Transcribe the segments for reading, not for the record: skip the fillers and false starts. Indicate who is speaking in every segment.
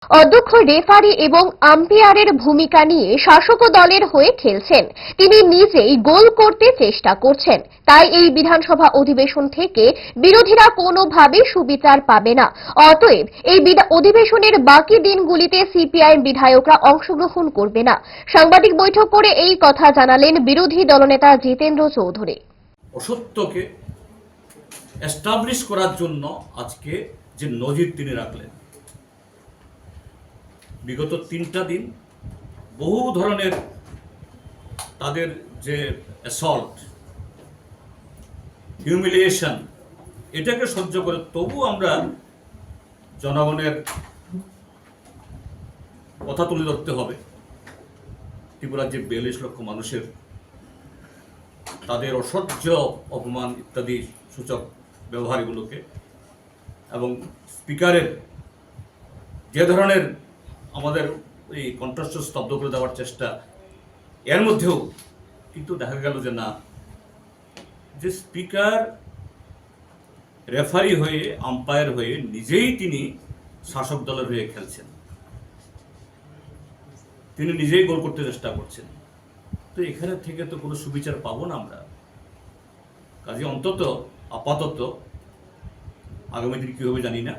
Speaker 1: অধ্যক্ষ রেফারি এবং আম্পায়ারের ভূমিকা নিয়ে শাসক দলের হয়ে খেলছেন। তিনি নিজেই গোল করতে চেষ্টা করছেন। তাই এই বিধানসভা অধিবেশন থেকে বিরোধীরা কোনোভাবে সুবিচার পাবে না। অতএব এই অধিবেশনের বাকি দিনগুলিতে সিপিআইএম বিধায়করা অংশগ্রহণ করবে না। সাংবাদিক বৈঠক করে এই কথা জানালেন বিরোধী দলনেতা জিতেন্দ্র চৌধুরী।
Speaker 2: অসত্যকে এস্টাবলিশ করার জন্য আজকে যে নজির তিনি রাখলেন, বিগত 3টা দিন বহু ধরনের তাদের যে অ্যাসল্ট, হিউমিলিয়েশন, এটাকে সহ্য করে তবু আমরা জনগণের কথা তুলে ধরতে হবে। ত্রিপুরার যে 42 লক্ষ মানুষের তাদের অসহ্য অপমান ইত্যাদি সূচক ব্যবহারগুলোকে, এবং স্পিকারের যে ধরনের আমাদের এই কণ্ঠস্বর স্তব্ধ করে দেওয়ার চেষ্টা, এর মধ্যেও কিন্তু দেখা গেল যে না, যে স্পিকার রেফারি হয়ে, আম্পায়ার হয়ে নিজেই তিনি শাসক দলের হয়ে খেলছেন, তিনি নিজেই গোল করতে চেষ্টা করছেন। তো এখানে থেকে তো কোনো সুবিচার পাবো না আমরা। কাজে অন্তত আপাতত, আগামী দিন কী হবে জানি না,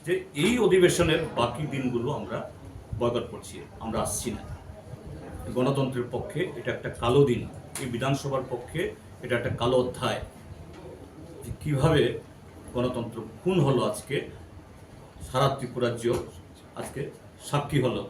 Speaker 2: যে এই অধিবেশনের বাকি দিনগুলো আমরা বয়কট করছি, আমরা আসছি না। গণতন্ত্রের পক্ষে এটা একটা কালো দিন, এই বিধানসভার পক্ষে এটা একটা কালো অধ্যায়, যে কীভাবে গণতন্ত্র খুন হলো আজকে, সারা ত্রিপুরাজ্য আজকে সাক্ষী হলো।